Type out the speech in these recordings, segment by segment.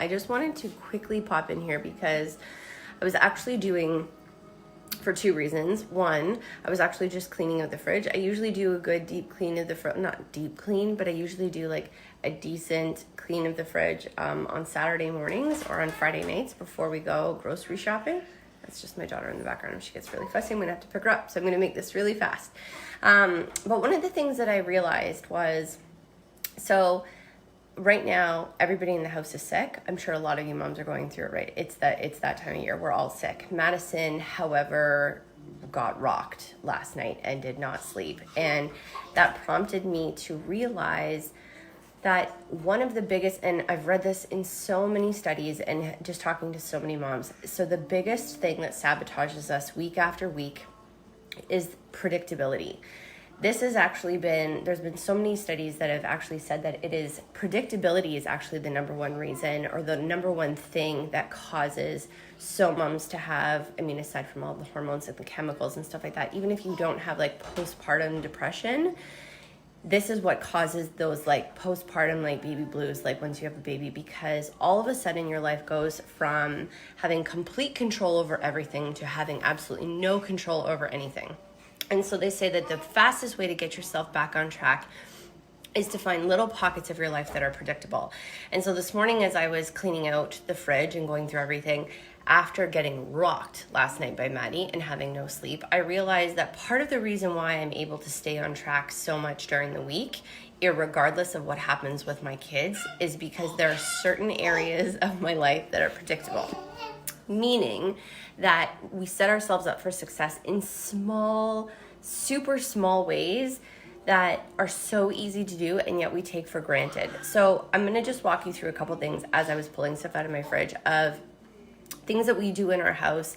I just wanted to quickly pop in here because I was actually doing, for two reasons. One, I was actually just cleaning out the fridge. I usually do a good deep clean of the fridge, not deep clean, but I usually do like a decent clean of the fridge on Saturday mornings or on Friday nights before we go grocery shopping. That's just my daughter in the background. If she gets really fussy, I'm gonna have to pick her up. So I'm gonna make this really fast. But one of the things that I realized was, so right now, everybody in the house is sick. I'm sure a lot of you moms are going through it, right? It's that time of year. We're all sick. Madison, however, got rocked last night and did not sleep. And that prompted me to realize that one of the biggest, and I've read this in so many studies and just talking to so many moms, so the biggest thing that sabotages us week after week is predictability. This has actually been, there's been so many studies that have actually said that predictability is actually the number one reason or the number one thing that causes so moms to have, I mean, aside from all the hormones and the chemicals and stuff like that, even if you don't have like postpartum depression, this is what causes those like postpartum like baby blues, like once you have a baby, because all of a sudden your life goes from having complete control over everything to having absolutely no control over anything. And so they say that the fastest way to get yourself back on track is to find little pockets of your life that are predictable. And so this morning, as I was cleaning out the fridge and going through everything, after getting rocked last night by Maddie and having no sleep, I realized that part of the reason why I'm able to stay on track so much during the week, irregardless of what happens with my kids, is because there are certain areas of my life that are predictable. Meaning that we set ourselves up for success in small, super small ways that are so easy to do and yet we take for granted. So I'm going to just walk you through a couple things as I was pulling stuff out of my fridge of things that we do in our house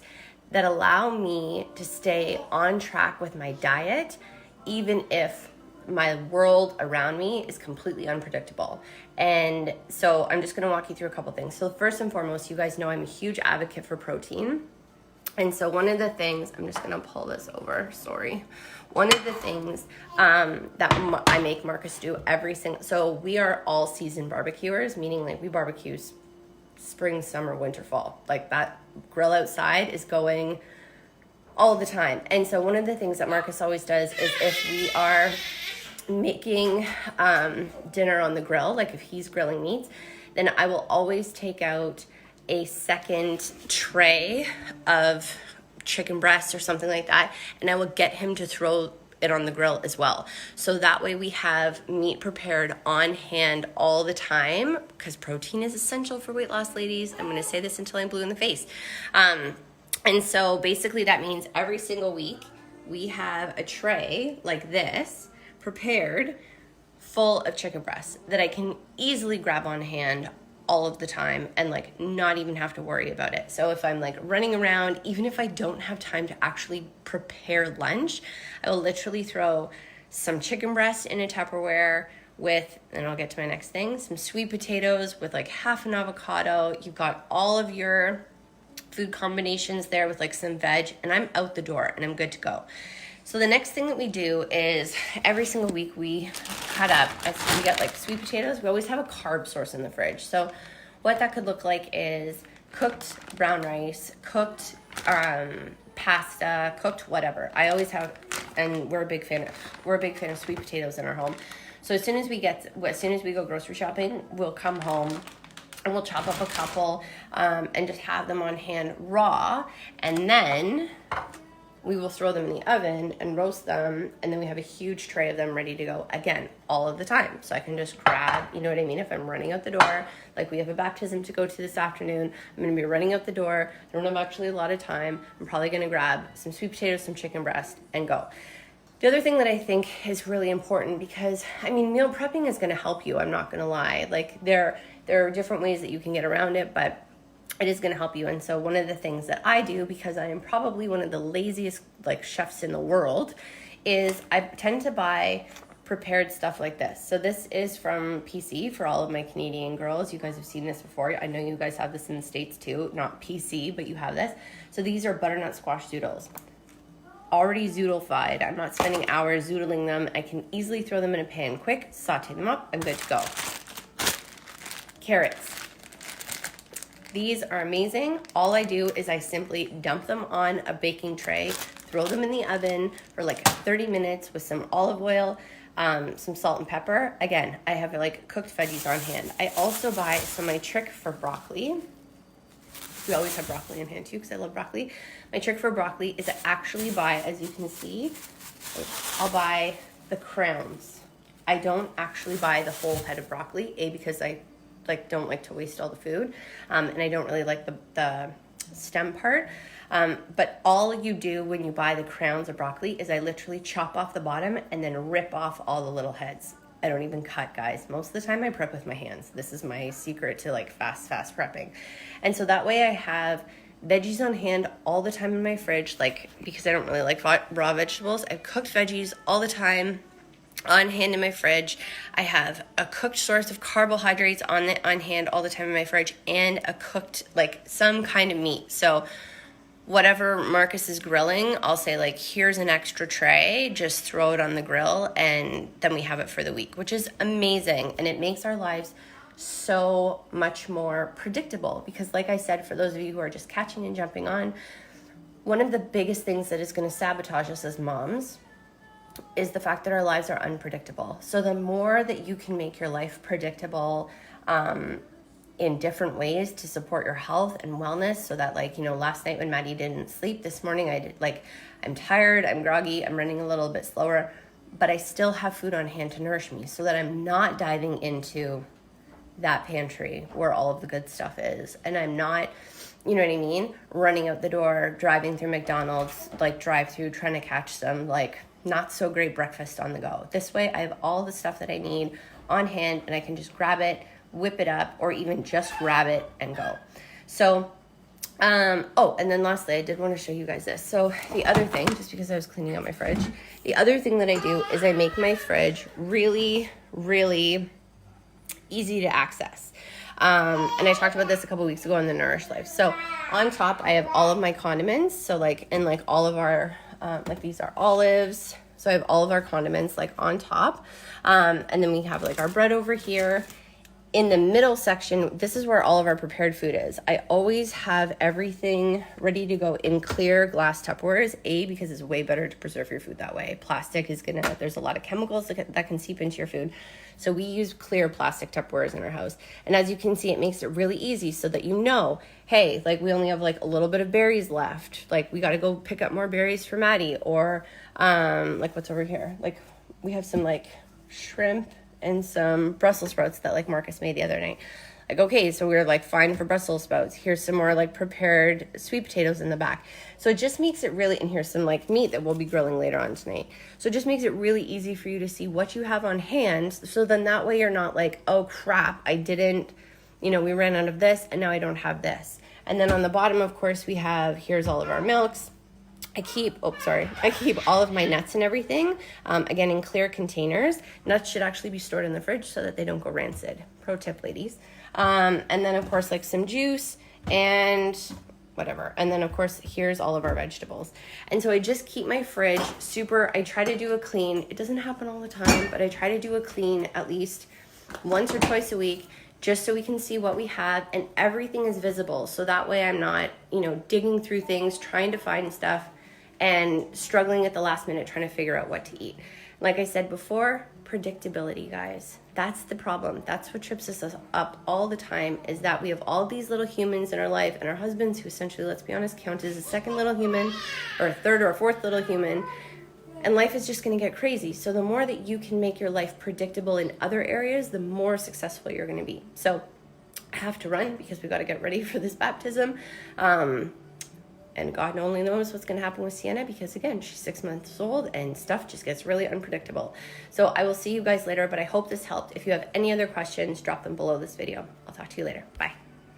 that allow me to stay on track with my diet, even if my world around me is completely unpredictable. And so I'm just going to walk you through a couple things. So first and foremost, you guys know I'm a huge advocate for protein. And so one of the things, I'm just going to pull this over, sorry. One of the things that I make Marcus do so we are all season barbecuers, meaning like we barbecue spring, summer, winter, fall. Like that grill outside is going all the time. And so one of the things that Marcus always does is if we are making dinner on the grill, like if he's grilling meats, then I will always take out a second tray of chicken breasts or something like that, and I will get him to throw it on the grill as well. So that way we have meat prepared on hand all the time, because protein is essential for weight loss, ladies. I'm going to say this until I'm blue in the face. And so basically that means every single week we have a tray like this prepared full of chicken breasts that I can easily grab on hand all of the time and like not even have to worry about it. So if I'm like running around, even if I don't have time to actually prepare lunch, I will literally throw some chicken breast in a Tupperware with, and I'll get to my next thing, some sweet potatoes with like half an avocado. You've got all of your food combinations there with like some veg, and I'm out the door and I'm good to go. So the next thing that we do is every single week we cut up, we get like sweet potatoes. We always have a carb source in the fridge. So what that could look like is cooked brown rice, cooked pasta, cooked whatever. I always have, and we're a big fan of sweet potatoes in our home. So as soon as we go grocery shopping, we'll come home and we'll chop up a couple and just have them on hand raw, and then we will throw them in the oven and roast them, and then we have a huge tray of them ready to go, again, all of the time. So I can just grab, you know what I mean? If I'm running out the door, like we have a baptism to go to this afternoon, I'm going to be running out the door. I don't have actually a lot of time. I'm probably going to grab some sweet potatoes, some chicken breast, and go. The other thing that I think is really important, because, I mean, meal prepping is going to help you. I'm not going to lie. Like there are different ways that you can get around it, but it is going to help you. And so one of the things that I do, because I am probably one of the laziest like chefs in the world, is I tend to buy prepared stuff like this. So this is from PC for all of my Canadian girls. You guys have seen this before. I know you guys have this in the States too, not PC, but you have this. So these are butternut squash zoodles. Already zoodle-fied. I'm not spending hours zoodling them. I can easily throw them in a pan quick, saute them up, I'm good to go. Carrots. These are amazing. All I do is I simply dump them on a baking tray, throw them in the oven for like 30 minutes with some olive oil, some salt and pepper. Again, I have like cooked veggies on hand. I also buy, so my trick for broccoli, we always have broccoli on hand too because I love broccoli. My trick for broccoli is to actually buy, as you can see, I'll buy the crowns. I don't actually buy the whole head of broccoli, because I don't like to waste all the food, and I don't really like the stem part. But all you do when you buy the crowns of broccoli is I literally chop off the bottom and then rip off all the little heads. I don't even cut, guys. Most of the time I prep with my hands. This is my secret to like fast prepping. And so that way I have veggies on hand all the time in my fridge, like, because I don't really like raw vegetables. I have cooked veggies all the time on hand in my fridge. I have a cooked source of carbohydrates on hand all the time in my fridge, and a cooked, like, some kind of meat. So whatever Marcus is grilling, I'll say, like, here's an extra tray, just throw it on the grill, and then we have it for the week, which is amazing. And it makes our lives so much more predictable because, like I said, for those of you who are just catching and jumping on, one of the biggest things that is going to sabotage us as moms is the fact that our lives are unpredictable. So the more that you can make your life predictable in different ways to support your health and wellness, so that, like, you know, last night when Maddie didn't sleep, this morning I did, like, I'm tired, I'm groggy, I'm running a little bit slower, but I still have food on hand to nourish me so that I'm not diving into that pantry where all of the good stuff is. And I'm not, you know what I mean, running out the door, driving through McDonald's, like drive through, trying to catch some like not so great breakfast on the go. This way I have all the stuff that I need on hand and I can just grab it, whip it up, or even just grab it and go. So, oh, and then lastly, I did want to show you guys this. So the other thing, just because I was cleaning out my fridge, the other thing that I do is I make my fridge really, really easy to access. And I talked about this a couple weeks ago in the Nourish Life. So on top, I have all of my condiments. So like, and like all of our, like these are olives. So I have all of our condiments like on top. And then we have like our bread over here. In the middle section, this is where all of our prepared food is. I always have everything ready to go in clear glass Tupperwares, because it's way better to preserve your food that way. Plastic is there's a lot of chemicals that can seep into your food. So we use clear plastic Tupperwares in our house. And as you can see, it makes it really easy so that you know, hey, like we only have like a little bit of berries left. Like we got to go pick up more berries for Maddie, or like what's over here? Like we have some like shrimp and some Brussels sprouts that like Marcus made the other night. Like, okay, so we're like fine for Brussels sprouts. Here's some more like prepared sweet potatoes in the back. So it just makes it really, and here's some like meat that we'll be grilling later on tonight. So it just makes it really easy for you to see what you have on hand. So then that way you're not like, oh crap, I didn't, you know, we ran out of this and now I don't have this. And then on the bottom, of course, we have, here's all of our milks. I keep all of my nuts and everything, again, in clear containers. Nuts should actually be stored in the fridge so that they don't go rancid. Pro tip, ladies. And then, of course, like some juice and whatever. And then, of course, here's all of our vegetables. And so I just keep my fridge I try to do a clean. It doesn't happen all the time, but I try to do a clean at least once or twice a week, just so we can see what we have and everything is visible. So that way I'm not, you know, digging through things, trying to find stuff and struggling at the last minute trying to figure out what to eat. Like I said before, predictability, guys. That's the problem. That's what trips us up all the time, is that we have all these little humans in our life, and our husbands, who essentially, let's be honest, count as a second little human or a third or a fourth little human, and life is just going to get crazy. So the more that you can make your life predictable in other areas, the more successful you're going to be. So I have to run because we got to get ready for this baptism. And God only knows what's going to happen with Sienna, because, again, she's 6 months old and stuff just gets really unpredictable. So I will see you guys later, but I hope this helped. If you have any other questions, drop them below this video. I'll talk to you later. Bye.